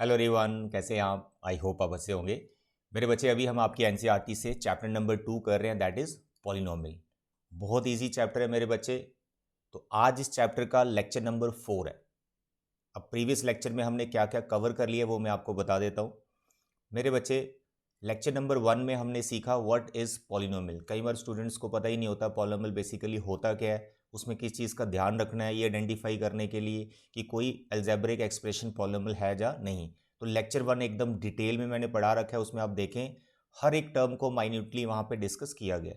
Hello everyone, कैसे हैं आप? आई होप आप अच्छे होंगे। मेरे बच्चे, अभी हम आपकी एनसीईआरटी से चैप्टर नंबर 2 कर रहे हैं, दैट इज़ पॉलिनोमियल। बहुत इजी चैप्टर है मेरे बच्चे। तो आज इस चैप्टर का लेक्चर नंबर 4 है। अब प्रीवियस लेक्चर में हमने क्या क्या कवर कर लिया वो मैं आपको बता देता हूँ मेरे बच्चे। लेक्चर नंबर 1 में हमने सीखा व्हाट इज़ पॉलिनोमियल। कई बार स्टूडेंट्स को पता ही नहीं होता पॉलिनोमियल बेसिकली होता क्या है, उसमें किस चीज़ का ध्यान रखना है ये आइडेंटिफाई करने के लिए कि कोई अलजेब्रिक एक्सप्रेशन पॉलिनोमियल है या नहीं। तो लेक्चर 1 एकदम डिटेल में मैंने पढ़ा रखा है, उसमें आप देखें हर एक टर्म को माइन्यूटली वहाँ पे डिस्कस किया गया।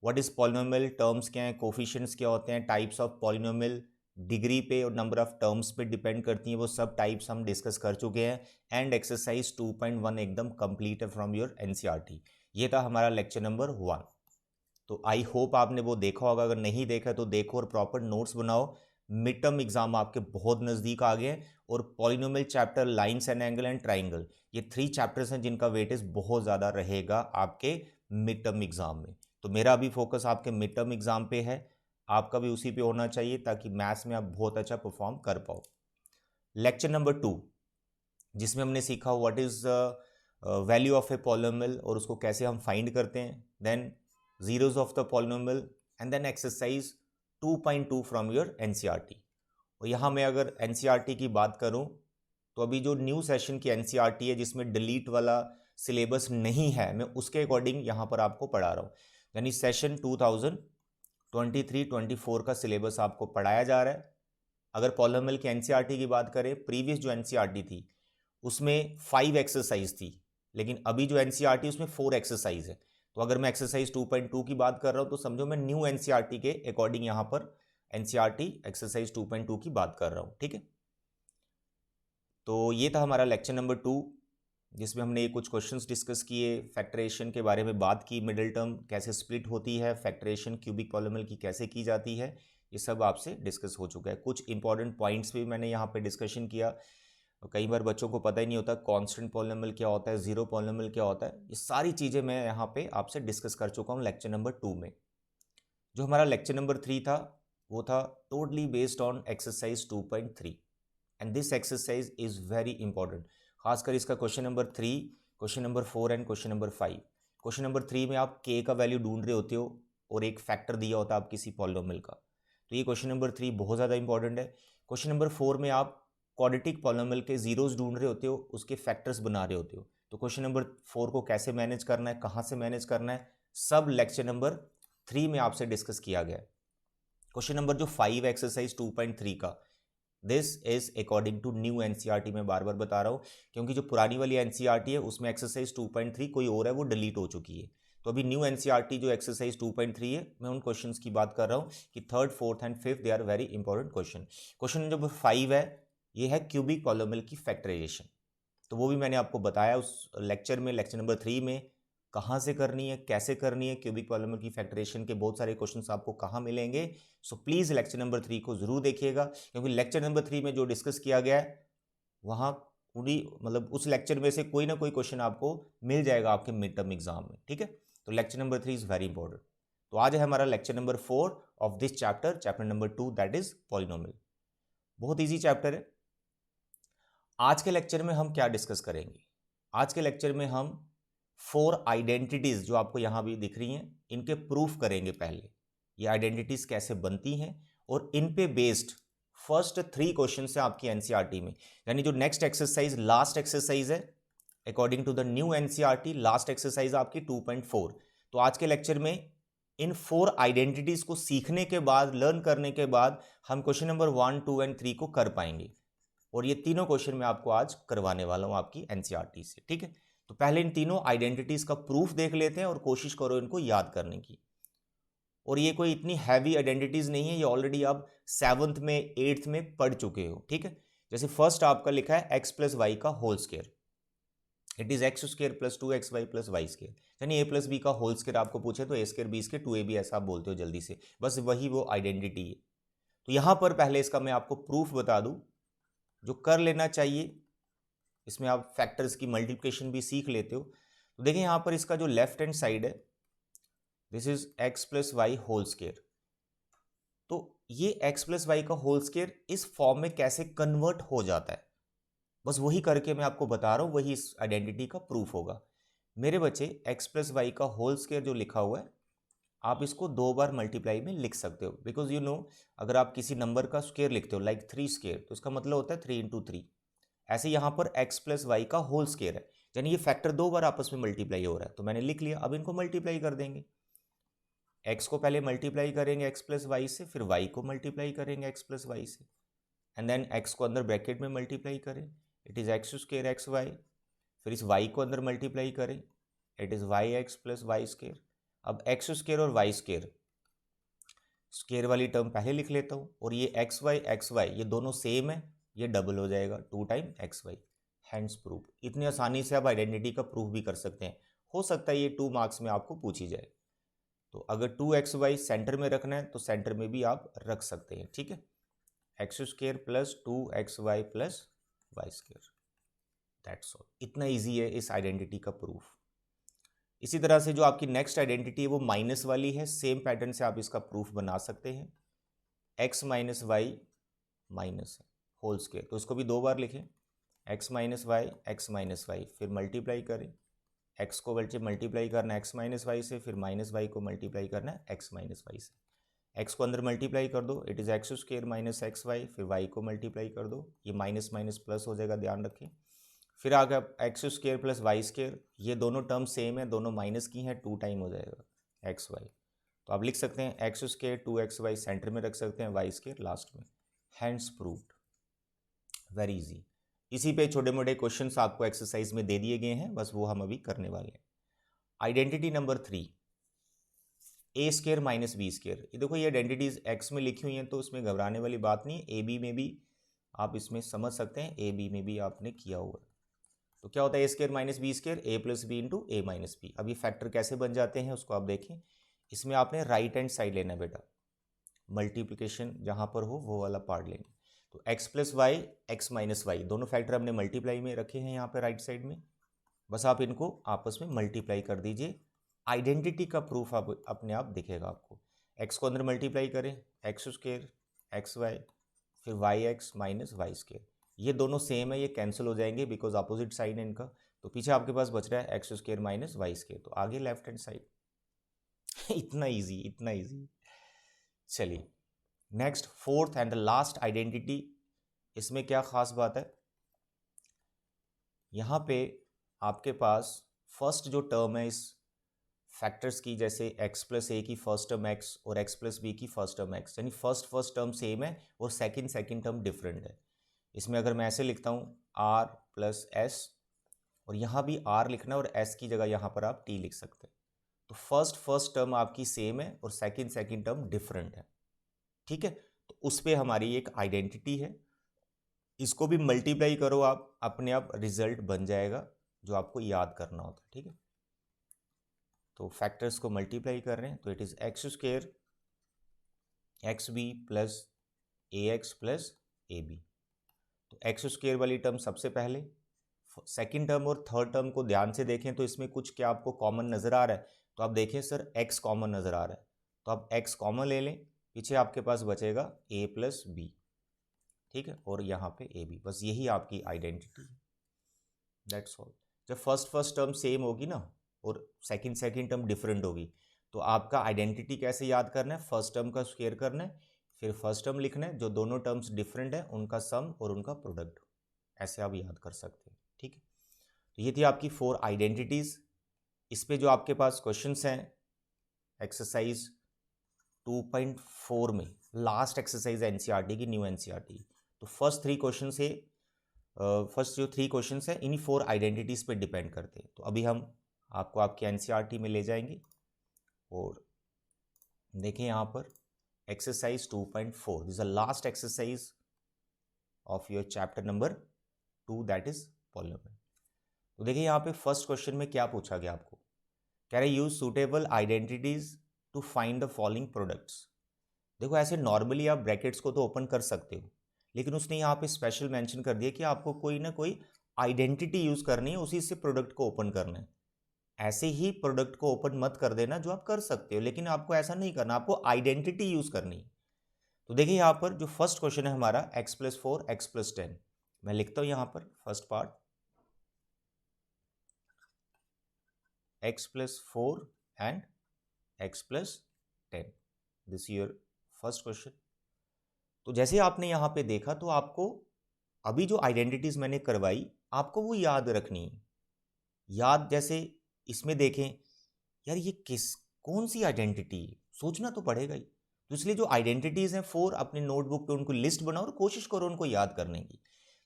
व्हाट इज़ पॉलिनोमियल, टर्म्स क्या हैं, कोफिशिएंट्स क्या होते हैं, टाइप्स ऑफ पॉलिनोमियल डिग्री पे और नंबर ऑफ टर्म्स पे डिपेंड करती हैं, वो सब टाइप्स हम डिस्कस कर चुके हैं। एंड एक्सरसाइज 2.1 एकदम कंप्लीट है फ्रॉम योर एनसीईआरटी। ये था हमारा लेक्चर नंबर 1। तो आई होप आपने वो देखा होगा, अगर नहीं देखा तो देखो और प्रॉपर नोट्स बनाओ। मिड टर्म एग्जाम आपके बहुत नज़दीक आ गए हैं और polynomial chapter, lines and angle and triangle, ये 3 चैप्टर्स हैं जिनका वेटेज बहुत ज़्यादा रहेगा आपके मिड टर्म एग्जाम में। तो मेरा अभी फोकस आपके मिड टर्म एग्जाम पे है, आपका भी उसी पे होना चाहिए ताकि मैथ्स में आप बहुत अच्छा परफॉर्म कर पाओ। लेक्चर नंबर 2 जिसमें हमने सीखा what is value of a polynomial और उसको कैसे हम फाइंड करते हैं, then zeros of the polynomial, and then exercise 2.2 from your NCERT. और यहाँ मैं अगर एनसीईआरटी की बात करूँ तो अभी जो न्यू सेशन की एनसीईआरटी है जिसमें डिलीट वाला सिलेबस नहीं है, मैं उसके अकॉर्डिंग यहाँ पर आपको पढ़ा रहा हूँ। यानी सेशन 2023-24 का सिलेबस आपको पढ़ाया जा रहा है। अगर पॉलिनोमियल की एनसीईआरटी की बात करें, प्रीवियस जो एनसीईआरटी थी उसमें 5 एक्सरसाइज थी, लेकिन अभी जो एनसीईआरटी उसमें 4 एक्सरसाइज है। तो अगर मैं एक्सरसाइज 2.2 की बात कर रहा हूं तो समझो मैं न्यू एनसीईआरटी के अकॉर्डिंग यहां पर एनसीईआरटी एक्सरसाइज 2.2 की बात कर रहा हूं, ठीक है। तो ये था हमारा लेक्चर नंबर 2 जिसमें हमने कुछ क्वेश्चंस डिस्कस किए, फैक्टरेशन के बारे में बात की, मिडिल टर्म कैसे स्प्लिट होती है, फैक्टरेशन क्यूबिक पॉलिनोमियल की कैसे की जाती है, ये सब आपसे डिस्कस हो चुका है। कुछ इंपॉर्टेंट पॉइंट्स भी मैंने यहाँ पे डिस्कशन किया। कई बार बच्चों को पता ही नहीं होता कांस्टेंट पॉलिनोमियल क्या होता है, जीरो पॉलिनोमियल क्या होता है, ये सारी चीज़ें मैं यहाँ पे आपसे डिस्कस कर चुका हूँ लेक्चर नंबर 2 में। जो हमारा लेक्चर नंबर 3 था वो था totally based on exercise 2.3, and this exercise is very important. खासकर इसका question number 3, question number 4 and question number 5। Question number 3 में आप के का वैल्यू ढूंढ रहे होते हो और एक फैक्टर दिया होता है आप किसी पॉलिनोमियल का, तो ये क्वेश्चन नंबर 3 बहुत ज़्यादा इंपॉर्टेंट है। क्वेश्चन नंबर 4 में आप क्वाड्रेटिक पॉलिनोमियल के जीरोस ढूंढ रहे होते हो, उसके फैक्टर्स बना रहे होते हो। तो क्वेश्चन नंबर 4 को कैसे मैनेज करना है, कहाँ से मैनेज करना है, सब लेक्चर नंबर 3 में आपसे डिस्कस किया गया है। क्वेश्चन नंबर जो 5 एक्सरसाइज 2.3 का, this is according to new NCERT. मैं बार बार बता रहा हूँ क्योंकि जो पुरानी वाली एनसीईआरटी है उसमें एक्सरसाइज 2.3 कोई और है, वो डिलीट हो चुकी है। तो अभी न्यू एनसीईआरटी जो एक्सरसाइज 2.3 है, मैं उन क्वेश्चंस की बात कर रहा हूँ कि third, fourth and fifth they are very important question. Question number 5 है, ये है क्यूबिक पॉलिनोमियल की फैक्टराइजेशन। तो वो भी मैंने आपको बताया उस लेक्चर में, लेक्चर नंबर 3 में, कहाँ से करनी है, कैसे करनी है। क्यूबिक पॉलिनोमियल की फैक्टरेशन के बहुत सारे क्वेश्चंस आपको कहाँ मिलेंगे। सो प्लीज़ लेक्चर नंबर 3 को ज़रूर देखिएगा, क्योंकि लेक्चर नंबर 3 में जो डिस्कस किया गया है वहाँ पूरी, मतलब उस लेक्चर में से कोई ना कोई क्वेश्चन आपको मिल जाएगा आपके मिड टर्म एग्जाम में, ठीक है। तो lecture number 3 is very important. तो आज है हमारा lecture number 4 of this chapter, chapter number 2, that is polynomial. बहुत ईजी चैप्टर है। आज के लेक्चर में हम क्या डिस्कस करेंगे? आज के लेक्चर में हम 4 आइडेंटिटीज जो आपको यहां भी दिख रही हैं, इनके प्रूफ करेंगे। पहले ये आइडेंटिटीज कैसे बनती हैं और इन पे बेस्ड फर्स्ट 3 क्वेश्चन है आपकी एनसीईआरटी में। यानी जो नेक्स्ट एक्सरसाइज, लास्ट एक्सरसाइज है according to the new NCERT, last exercise आपकी 2.4। तो आज के लेक्चर में इन 4 आइडेंटिटीज को सीखने के बाद, लर्न करने के बाद, हम क्वेश्चन नंबर 1, 2 एंड 3 को कर पाएंगे। और ये तीनों क्वेश्चन मैं आपको आज करवाने वाला हूं आपकी एनसीईआरटी से, ठीक है। तो पहले इन तीनों आइडेंटिटीज का प्रूफ देख लेते हैं और कोशिश करो इनको याद करने की। और ये कोई इतनी हैवी आइडेंटिटीज नहीं है, ये ऑलरेडी आप 7th में, 8th में पढ़ चुके हो, ठीक है। जैसे फर्स्ट आपका लिखा है एक्स प्लस वाई का whole square, it is x square plus 2xy plus y square. यानी ए प्लस बी का होल स्क्वायर आपको पूछे तो ए स्क्वायर बी स्क्वायर 2ab ऐसा आप बोलते हो जल्दी से, बस वही वो आइडेंटिटी है। तो यहां पर पहले इसका मैं आपको प्रूफ बता दूं जो कर लेना चाहिए। इसमें आप फैक्टर्स की मल्टीप्लिकेशन भी सीख लेते हो। तो देखिए यहाँ पर इसका जो लेफ्ट हैंड साइड है, this is x plus y whole square. तो ये एक्स प्लस वाई का होल स्क्वायर इस फॉर्म में कैसे कन्वर्ट हो जाता है, बस वही करके मैं आपको बता रहा हूँ, वही इस आइडेंटिटी का प्रूफ होगा। मेरे बच्चे एक्स प्लस वाई का होल स्क्वायर जो लिखा हुआ है, आप इसको 2 बार मल्टीप्लाई में लिख सकते हो, बिकॉज यू नो अगर आप किसी नंबर का स्क्वायर लिखते हो लाइक 3 स्क्वायर, तो इसका मतलब होता है 3 इंटू 3। ऐसे यहाँ पर एक्स प्लस वाई का होल स्क्वायर है, यानी ये फैक्टर 2 बार आपस में मल्टीप्लाई हो रहा है, तो मैंने लिख लिया। अब इनको मल्टीप्लाई कर देंगे। एक्स को पहले मल्टीप्लाई करेंगे एक्स प्लस वाई से, फिर वाई को मल्टीप्लाई करेंगे एक्स प्लस वाई से, एंड देन एक्स को अंदर ब्रैकेट में मल्टीप्लाई करें, it is x square x y. फिर इस वाई को अंदर मल्टीप्लाई करें, it is y x plus y square. अब एक्स स्क्वायर और वाई स्क्वायर, स्क्वायर वाली टर्म पहले लिख लेता हूँ, और ये एक्स वाई ये दोनों सेम है, ये डबल हो जाएगा 2 time x y. Hands proof. इतनी आसानी से आप आइडेंटिटी का प्रूफ भी कर सकते हैं। हो सकता है ये 2 मार्क्स में आपको पूछी जाए, तो अगर 2xy सेंटर में रखना है तो सेंटर में भी आप रख सकते हैं, ठीक है। X square plus 2xy plus y square, that's all. इतना इजी है इस आइडेंटिटी का प्रूफ। इसी तरह से जो आपकी नेक्स्ट आइडेंटिटी है वो माइनस वाली है, सेम पैटर्न से आप इसका प्रूफ बना सकते हैं। x माइनस वाई माइनस है होल स्क्वायर, तो इसको भी 2 बार लिखें, x माइनस वाई, फिर मल्टीप्लाई करें, x को बल्कि मल्टीप्लाई करना है x माइनस वाई से, फिर माइनस वाई को मल्टीप्लाई करना है x माइनस वाई से। x को अंदर मल्टीप्लाई कर दो, it is x square minus x y, फिर y को मल्टीप्लाई कर दो, ये माइनस माइनस प्लस हो जाएगा, ध्यान रखें। फिर आ गया x square plus y square, ये दोनों टर्म सेम है, दोनों माइनस की हैं, 2 टाइम हो जाएगा एक्स वाई। तो आप लिख सकते हैं एक्स स्क्वायर 2xy सेंटर में रख सकते हैं, वाई स्क्वायर लास्ट में। Hands proved, very easy. इसी पे छोटे मोटे क्वेश्चंस आपको एक्सरसाइज में दे दिए गए हैं, बस वो हम अभी करने वाले हैं। आइडेंटिटी नंबर 3, ए स्क्वायर माइनस बी स्क्वायर। ये देखो ये आइडेंटिटीज एक्स में लिखी हुई हैं, तो उसमें घबराने वाली बात नहीं है। ए बी में भी आप इसमें समझ सकते हैं, ए बी में भी आपने किया हुआ। तो क्या होता है ए स्क्वायर माइनस बी स्क्वायर, ए प्लस बी इंटू ए माइनस बी। अब ये फैक्टर कैसे बन जाते हैं उसको आप देखें। इसमें आपने राइट हैंड साइड लेना है बेटा, मल्टीप्लिकेशन जहाँ पर हो वो वाला पार्ट लेना। तो x plus y x minus y दोनों फैक्टर हमने मल्टीप्लाई में रखे हैं यहाँ पे राइट साइड में, बस आप इनको आपस में मल्टीप्लाई कर दीजिए। आइडेंटिटी का प्रूफ आप अपने आप दिखेगा आपको। एक्स को अंदर मल्टीप्लाई करें, एक्स स्क्वायर एक्स वाई, फिर y x minus Y square, ये दोनों सेम है, ये कैंसिल हो जाएंगे बिकॉज अपोजिट साइड है इनका। तो पीछे आपके पास बच रहा है x square minus Y square, तो आगे लेफ्ट हैंड साइड। इतना इजी, इतना इजी। चलिए next, fourth and the last identity. इसमें क्या खास बात है, यहाँ पे आपके पास फर्स्ट जो टर्म है इस फैक्टर्स की, जैसे x प्लस ए की फर्स्ट टर्म x और x प्लस बी की फर्स्ट टर्म x, यानी फर्स्ट टर्म सेम है और सेकंड टर्म डिफरेंट है। इसमें अगर मैं ऐसे लिखता हूँ r प्लस एस, और यहाँ भी r लिखना और s की जगह यहाँ पर आप t लिख सकते हैं। तो फर्स्ट टर्म आपकी सेम है और सेकंड टर्म डिफरेंट है, ठीक है। तो उस पर हमारी एक आइडेंटिटी है, इसको भी मल्टीप्लाई करो आप, अपने आप रिजल्ट बन जाएगा जो आपको याद करना होता है, ठीक है। तो फैक्टर्स को मल्टीप्लाई कर रहे हैं, तो it is x square x b plus a x plus a b. तो एक्स स्क्वायर वाली टर्म सबसे पहले, सेकंड टर्म और थर्ड टर्म को ध्यान से देखें तो इसमें कुछ क्या आपको कॉमन नज़र आ रहा है, तो आप देखें सर एक्स कॉमन नज़र आ रहा है, तो आप एक्स कॉमन ले लें, पीछे आपके पास बचेगा ए प्लस बी, ठीक है, और यहाँ पे ए बी। बस यही आपकी आइडेंटिटी है, दैट्स ऑल। जब फर्स्ट टर्म सेम होगी ना और सेकंड टर्म डिफरेंट होगी, तो आपका आइडेंटिटी कैसे याद करना है, फर्स्ट टर्म का स्क्वायर करना है, फिर फर्स्ट टर्म लिखना है, जो दोनों टर्म्स डिफरेंट है उनका सम और उनका प्रोडक्ट, ऐसे आप याद कर सकते हैं, ठीक है। तो ये थी आपकी 4 आइडेंटिटीज़। इस पे जो आपके पास क्वेश्चंस हैं एक्सरसाइज 2.4 में, लास्ट एक्सरसाइज एनसीईआरटी की, न्यू एनसीईआरटी। तो फर्स्ट जो 3 क्वेश्चंस हैं इन्हीं 4 आइडेंटिटीज़ पे डिपेंड करते हैं। तो अभी हम आपको आपके एनसीईआरटी में ले जाएंगे और देखें यहाँ पर exercise 2.4, this is the last exercise of your chapter number 2, that is polynomial. तो देखिए यहाँ पे फर्स्ट क्वेश्चन में क्या पूछा गया आपको, कह रहे use suitable identities to find the following products. देखो ऐसे नॉर्मली आप ब्रैकेट्स को तो ओपन कर सकते हो, लेकिन उसने यहाँ पे स्पेशल मेंशन कर दिया कि आपको कोई ना कोई आइडेंटिटी यूज करनी है, उसी से प्रोडक्ट को ओपन करना है। ऐसे ही प्रोडक्ट को ओपन मत कर देना जो आप कर सकते हो, लेकिन आपको ऐसा नहीं करना, आपको आइडेंटिटी यूज करनी है। तो देखिए यहाँ पर जो फर्स्ट क्वेश्चन है हमारा x प्लस 4 x प्लस 10, मैं लिखता हूँ यहाँ पर first part, x plus 4 and x plus 10, this your first question. तो जैसे आपने यहाँ पे देखा तो आपको अभी जो आइडेंटिटीज मैंने करवाई आपको वो याद रखनी है। याद जैसे इसमें देखें यार ये कौन सी आइडेंटिटी है, सोचना तो पड़ेगा ही। तो इसलिए जो आइडेंटिटीज हैं 4 अपने नोटबुक पे उनको लिस्ट बनाओ और कोशिश करो उनको याद करने की।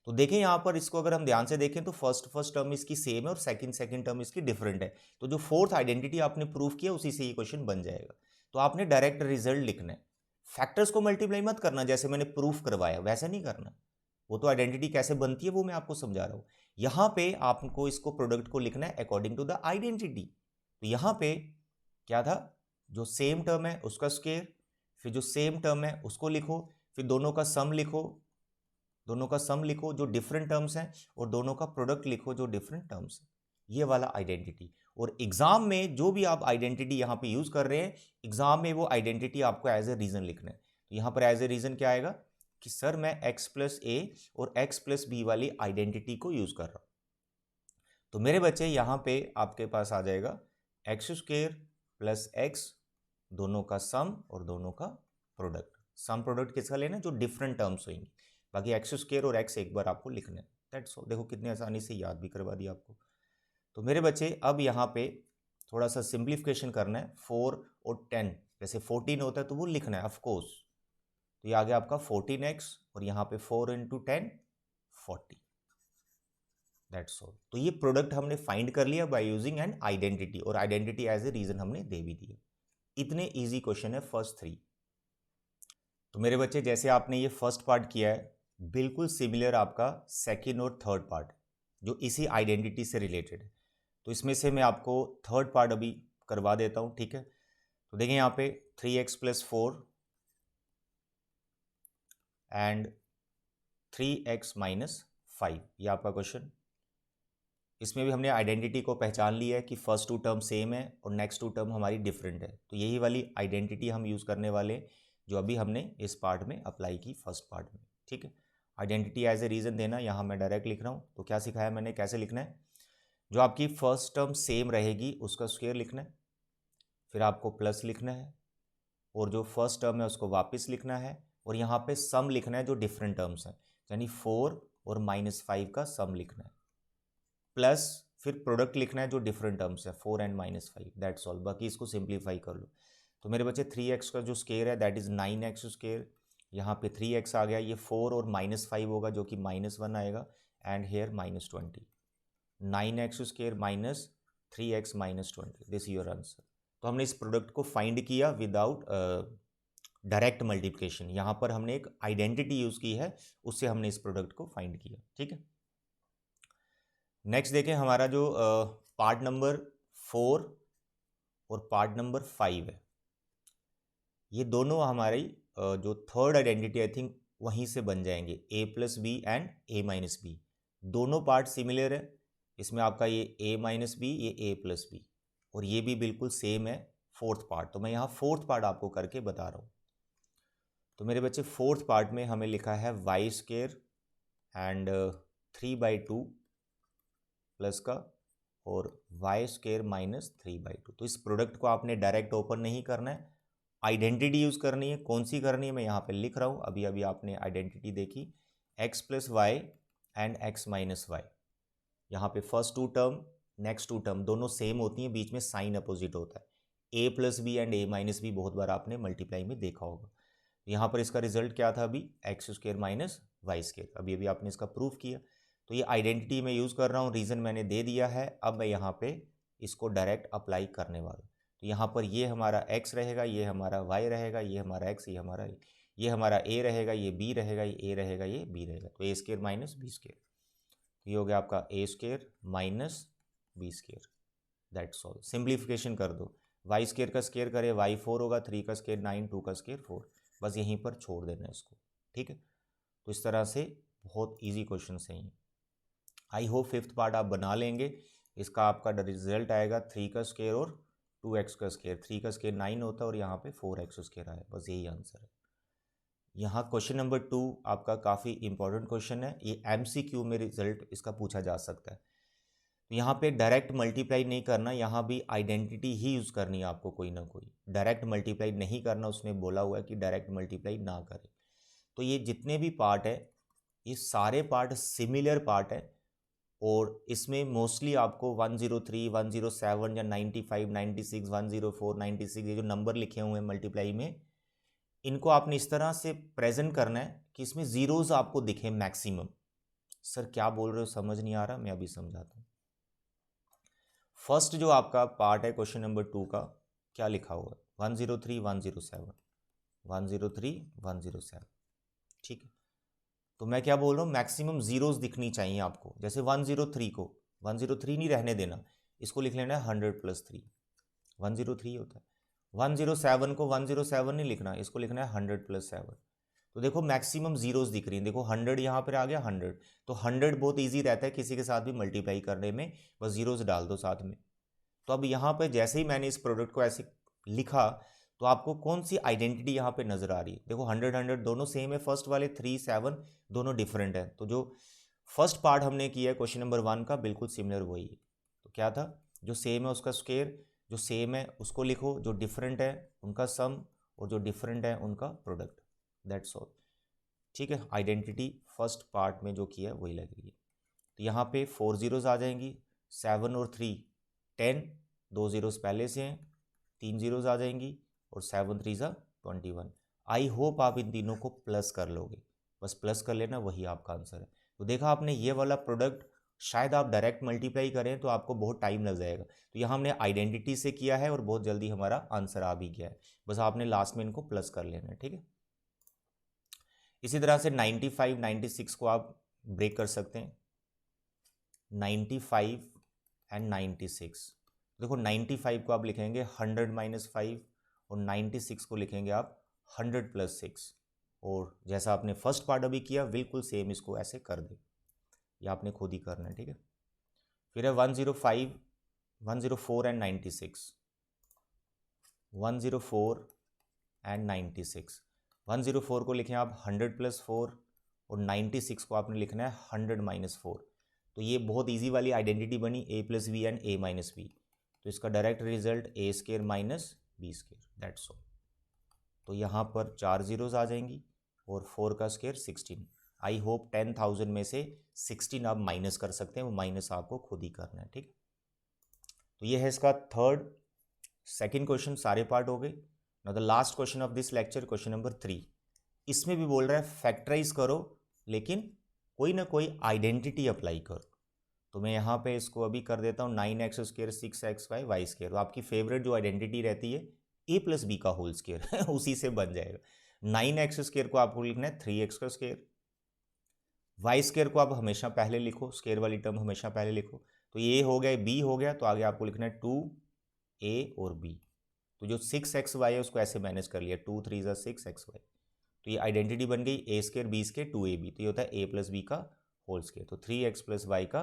तो देखें यहाँ पर इसको अगर हम ध्यान से देखें तो फर्स्ट टर्म इसकी सेम है और सेकंड टर्म इसकी डिफरेंट है। तो जो फोर्थ आइडेंटिटी आपने प्रूव किया उसी से ये क्वेश्चन बन जाएगा। तो आपने डायरेक्ट रिजल्ट लिखना है, फैक्टर्स को मल्टीप्लाई मत करना जैसे मैंने प्रूफ करवाया वैसा नहीं करना। वो तो आइडेंटिटी कैसे बनती है वो मैं आपको समझा रहा हूँ। यहाँ पे आपको इसको प्रोडक्ट को लिखना है अकॉर्डिंग टू द आइडेंटिटी। तो यहाँ पे क्या था, जो सेम टर्म है उसका स्क्वायर, फिर जो सेम टर्म है उसको लिखो, फिर दोनों का सम लिखो, दोनों का सम लिखो जो डिफरेंट टर्म्स हैं, और दोनों का प्रोडक्ट लिखो जो डिफरेंट टर्म्स हैं। ये वाला आइडेंटिटी। और एग्जाम में जो भी आप आइडेंटिटी यहाँ पे यूज कर रहे हैं, एग्जाम में वो आइडेंटिटी आपको एज ए रीजन लिखना है। तो यहाँ पर एज ए रीजन क्या आएगा कि सर मैं x प्लस ए और x प्लस बी वाली आइडेंटिटी को यूज कर रहा हूँ। तो मेरे बच्चे यहाँ पे आपके पास आ जाएगा एक्स स्क्वायर प्लस एक्स, दोनों का सम और दोनों का प्रोडक्ट। सम प्रोडक्ट किसका लेना है, जो डिफरेंट टर्म्स होंगी। बाकी एक्स स्क्वायर और एक्स एक बार आपको लिखना है, दैट्स ऑल। देखो कितनी आसानी से याद भी करवा दिया आपको। तो मेरे बच्चे अब यहाँ पे थोड़ा सा सिंप्लीफिकेशन करना है। 4 और 10 जैसे 14 होता है तो वो लिखना है ऑफकोर्स। तो ये आ गया आपका 14x और यहाँ पे 4 इंटू 10 40, दैट्स ऑल। तो ये प्रोडक्ट हमने फाइंड कर लिया बाय यूजिंग एन आइडेंटिटी, और आइडेंटिटी एज ए रीजन हमने दे भी दिया। इतने इजी क्वेश्चन है फर्स्ट 3। तो मेरे बच्चे जैसे आपने ये फर्स्ट पार्ट किया है, बिल्कुल सिमिलर आपका सेकेंड और थर्ड पार्ट जो इसी आइडेंटिटी से रिलेटेड है। तो इसमें से मैं आपको थर्ड पार्ट अभी करवा देता हूँ, ठीक है। तो देखें यहाँ पे 3x plus 4 and 3x minus 5, ये आपका क्वेश्चन। इसमें भी हमने आइडेंटिटी को पहचान लिया है कि फर्स्ट टू टर्म सेम है और नेक्स्ट टू टर्म हमारी डिफरेंट है। तो यही वाली आइडेंटिटी हम यूज़ करने वाले जो अभी हमने इस पार्ट में अप्लाई की फर्स्ट पार्ट में, ठीक है। आइडेंटिटी एज ए रीज़न देना, यहाँ मैं डायरेक्ट लिख रहा हूँ। तो क्या सिखाया मैंने, कैसे लिखना है, जो आपकी फर्स्ट टर्म सेम रहेगी उसका स्क्वायर लिखना है, फिर आपको प्लस लिखना है, और जो फर्स्ट टर्म है उसको वापस लिखना है, और यहाँ पे सम लिखना है जो डिफरेंट टर्म्स हैं, यानी 4 और -5 का सम लिखना है, प्लस फिर प्रोडक्ट लिखना है जो डिफरेंट टर्म्स है 4 एंड -5, दैट्स ऑल। बाकी इसको सिंप्लीफाई कर लो। तो मेरे बच्चे 3x का जो स्क्वायर है दैट इज़ 9x स्क्वायर, यहाँ पे 3x आ गया, ये 4 और -5 होगा जो कि -1 आएगा, and here -20, 9x square minus 3x minus 20, this your answer. तो हमने इस प्रोडक्ट को फाइंड किया विदाउट डायरेक्ट मल्टीप्लिकेशन। यहाँ पर हमने एक आइडेंटिटी यूज़ की है, उससे हमने इस प्रोडक्ट को फाइंड किया, ठीक है। नेक्स्ट देखें, हमारा जो पार्ट नंबर 4 और पार्ट नंबर 5 है, ये दोनों हमारी जो थर्ड आइडेंटिटी आई थिंक वहीं से बन जाएंगे, a plus B and a minus B. दोनों पार्ट सिमिलर है, इसमें आपका ये a माइनस बी, ये a प्लस बी, और ये भी बिल्कुल सेम है फोर्थ पार्ट। तो मैं यहाँ फोर्थ पार्ट आपको करके बता रहा हूँ। तो मेरे बच्चे फोर्थ पार्ट में हमें लिखा है वाई स्क्वायर एंड 3/2 प्लस का और वाई स्क्वायर माइनस 3/2। तो इस प्रोडक्ट को आपने डायरेक्ट ओपन नहीं करना है, आइडेंटिटी यूज़ करनी है। कौन सी करनी है मैं यहाँ पे लिख रहा हूँ, अभी अभी आपने आइडेंटिटी देखी, x plus Y and x minus Y. यहाँ पे first two term next two term दोनों सेम होती हैं, बीच में साइन अपोजिट होता है। a plus B and a minus B बहुत बार आपने मल्टीप्लाई में देखा होगा। यहाँ पर इसका रिजल्ट क्या था अभी, X square minus Y square, अभी अभी आपने इसका प्रूफ किया। तो ये आइडेंटिटी मैं यूज़ कर रहा हूँ, रीज़न मैंने दे दिया है, अब मैं यहाँ पे इसको डायरेक्ट अप्लाई करने वाला हूँ। तो यहाँ पर ये हमारा x रहेगा, ये हमारा y रहेगा, ये हमारा x, ये हमारा a रहेगा, ये b रहेगा, ये a रहेगा, ये b रहेगा। तो a square minus B square, ये हो गया आपका a square minus B square, that's all. Simplification कर दो, y स्क्वायर का स्क्वायर करे y4 होगा, 3 का स्क्वायर 9, 2 का स्क्वायर 4, बस यहीं पर छोड़ देना है इसको, ठीक है। तो इस तरह से बहुत ईजी क्वेश्चन है ये। आई होप फिफ्थ पार्ट आप बना लेंगे। इसका आपका रिजल्ट आएगा 3 का स्क्वायर और 2x का स्क्वायर, 3 का स्क्वायर 9 होता है और यहाँ पे 4x स्क्वायर आया, बस यही आंसर है। यहाँ क्वेश्चन नंबर 2 आपका काफ़ी इंपॉर्टेंट क्वेश्चन है, ये MCQ में रिजल्ट इसका पूछा जा सकता है। तो यहाँ पे डायरेक्ट मल्टीप्लाई नहीं करना, यहाँ भी आइडेंटिटी ही यूज़ करनी है आपको कोई ना कोई। डायरेक्ट मल्टीप्लाई नहीं करना, उसने बोला हुआ है कि डायरेक्ट मल्टीप्लाई ना करें। तो ये जितने भी पार्ट है ये सारे पार्ट सिमिलर पार्ट है, और इसमें मोस्टली आपको 103, 107 या 95, 96, 104, 96 ये जो नंबर लिखे हुए हैं मल्टीप्लाई में, इनको आपने इस तरह से प्रेजेंट करना है कि इसमें जीरोज आपको दिखे मैक्सिमम। सर क्या बोल रहे हो, समझ नहीं आ रहा, मैं अभी समझाता हूँ। फर्स्ट जो आपका पार्ट है क्वेश्चन नंबर 2 का, क्या लिखा हुआ है? 103, 107, 103, 107, ठीक है। तो मैं क्या बोल रहा हूँ, मैक्सिमम जीरोज दिखनी चाहिए आपको। जैसे 103 को 103 नहीं रहने देना, इसको लिख लेना है 100 + 3, 103 होता है। 107 को 107 नहीं लिखना, इसको लिखना है 100 + 7। तो देखो मैक्सिमम जीरोज दिख रही हैं, देखो 100 यहाँ पर आ गया 100, तो 100 बहुत ईजी रहता है किसी के साथ भी मल्टीप्लाई करने में, बस जीरोज डाल दो साथ में। तो अब यहाँ पर जैसे ही मैंने इस प्रोडक्ट को ऐसे लिखा, तो आपको कौन सी आइडेंटिटी यहाँ पे नजर आ रही है? देखो 100 100 दोनों सेम है, फर्स्ट वाले 3 7 दोनों डिफरेंट है। तो जो फर्स्ट पार्ट हमने किया है क्वेश्चन नंबर 1 का, बिल्कुल सिमिलर वही है। तो क्या था, जो सेम है उसका स्क्वायर, जो सेम है उसको लिखो, जो डिफरेंट है उनका सम, और जो डिफरेंट है उनका प्रोडक्ट, दैट्स ऑल। ठीक है, आइडेंटिटी फर्स्ट पार्ट में जो किया है वही लगेगी। तो यहाँ पे 4 जीरोज आ जाएंगी, 7 और 3 10, 2 जीरोज पहले से हैं, 3 जीरोज आ जाएंगी, और 7 3 21। आई होप आप इन तीनों को प्लस कर लोगे, बस प्लस कर लेना, वही आपका आंसर है। तो देखा आपने, ये वाला प्रोडक्ट शायद आप डायरेक्ट मल्टीप्लाई करें तो आपको बहुत टाइम लग जाएगा, तो यहाँ हमने आइडेंटिटी से किया है और बहुत जल्दी हमारा आंसर आ भी गया है, बस आपने लास्ट में इनको प्लस कर लेना है, ठीक है। इसी तरह से 95 96 को आप ब्रेक कर सकते हैं, 95 एंड 96। देखो 95 को आप लिखेंगे 100 - 5, और 96 को लिखेंगे आप 100 + 6, और जैसा आपने फर्स्ट पार्ट अभी किया बिल्कुल सेम इसको ऐसे कर दे, ये आपने खुद ही करना है, ठीक है। फिर है 105, 104 एंड 96, 104 एंड 96। 104 को लिखें आप 100 + 4, और 96 को आपने लिखना है 100 - 4। तो ये बहुत इजी वाली आइडेंटिटी बनी, a + b and a - b। तो इसका direct result a² - b², that's all. तो यहाँ पर 4 जीरोज आ जाएंगी, और 4 का स्क्वायर 16। आई होप 10,000 में से 16 आप माइनस कर सकते हैं, वो माइनस आपको खुद ही करना है, ठीक। तो ये है इसका थर्ड सेकंड क्वेश्चन, सारे पार्ट हो गए। Now the last question of this lecture, question number 3। इसमें भी बोल रहा है फैक्टराइज करो, लेकिन कोई ना कोई आइडेंटिटी अप्लाई करो। तो मैं यहाँ पे इसको अभी कर देता हूँ 9x² 6xy y²। तो आपकी फेवरेट जो आइडेंटिटी रहती है a + b का होल स्क्वायर उसी से बन जाएगा। 9x² को आपको लिखना है 3x का स्क्वायर, y² को आप हमेशा पहले लिखो, स्क्वायर वाली टर्म हमेशा पहले लिखो। तो ये हो गया, b हो गया, तो आगे आपको लिखना है 2a और b। तो जो 6xy है उसको ऐसे मैनेज कर लिया, 2 3 6xy। तो ये आइडेंटिटी बन गई a² b² 2ab। तो ये होता है a + b का होल स्क्वायर, तो 3x + y का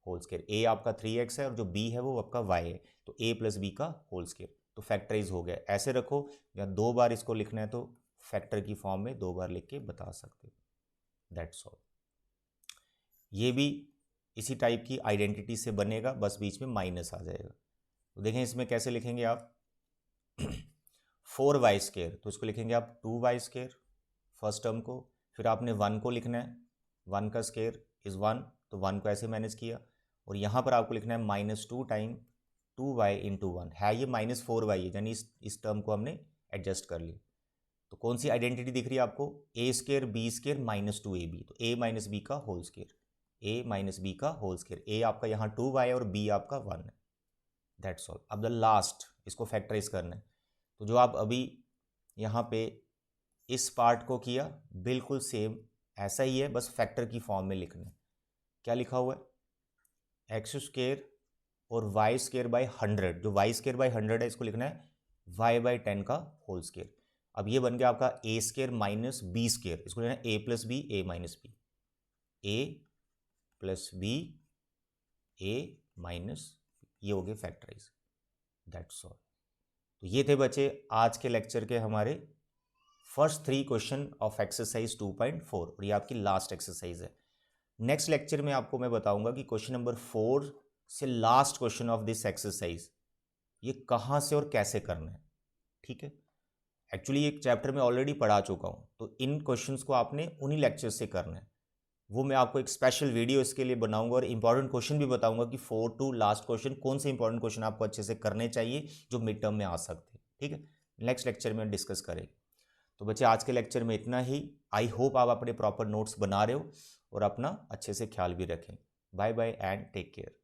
होल स्क्वायर। a आपका 3x है और जो b है वो आपका y है, तो a + b का होल स्क्वायर। तो फैक्टराइज हो गया, ऐसे रखो, या 2 बार इसको लिखना है तो फैक्टर की फॉर्म में 2 बार लिख के बता सकते हो, दैट्स ऑल। ये भी इसी टाइप की आइडेंटिटी से बनेगा, बस बीच में माइनस आ जाएगा। तो देखें इसमें कैसे लिखेंगे आप 4y², तो इसको लिखेंगे आप 2y² फर्स्ट टर्म को। फिर आपने 1 को लिखना है, 1 का स्क्वायर इज 1, तो 1 को ऐसे मैनेज किया, और यहाँ पर आपको लिखना है -2 टाइम 2y × 1 है, ये -4y है, यानी इस टर्म को हमने एडजस्ट कर लिया। तो कौन सी आइडेंटिटी दिख रही है आपको, a² b² -2ab। तो a - b का होल स्क्वायर, a - b का होल स्क्वायर। a आपका यहाँ 2y और b आपका 1 है, दैट्स ऑल। अब द लास्ट, इसको फैक्टराइज करना है। तो जो आप अभी यहाँ पे इस पार्ट को किया बिल्कुल सेम ऐसा ही है, बस फैक्टर की फॉर्म में लिखना है। क्या लिखा हुआ है, x² और y² / 100। जो y² / 100 है इसको लिखना है y / 10 का होल स्क्वायर। अब ये बन गया आपका a² - b², इसको लिखना है a + b a - b, a + b a - ये हो गए फैक्टराइज, दैट्स ऑल। तो ये थे बच्चे आज के लेक्चर के हमारे फर्स्ट 3 क्वेश्चन ऑफ एक्सरसाइज 2.4 और ये आपकी लास्ट एक्सरसाइज है। नेक्स्ट लेक्चर में आपको मैं बताऊंगा कि क्वेश्चन नंबर 4 से last question of this exercise ये कहाँ से और कैसे करना है। ठीक है, एक्चुअली एक चैप्टर में ऑलरेडी पढ़ा चुका हूँ, तो इन क्वेश्चंस को आपने उन्हीं लेक्चर से करना है। वो मैं आपको एक स्पेशल वीडियो इसके लिए बनाऊंगा और इंपॉर्टेंट क्वेश्चन भी बताऊंगा कि 4 टू लास्ट क्वेश्चन कौन से इंपॉर्टेंट क्वेश्चन आपको अच्छे से करने चाहिए जो मिड टर्म में आ सकते हैं। ठीक है, नेक्स्ट लेक्चर में डिस्कस करेंगे। तो बच्चे आज के लेक्चर में इतना ही। आई होप आप अपने प्रॉपर नोट्स बना रहे हो और अपना अच्छे से ख्याल भी रखें। Bye bye and take care.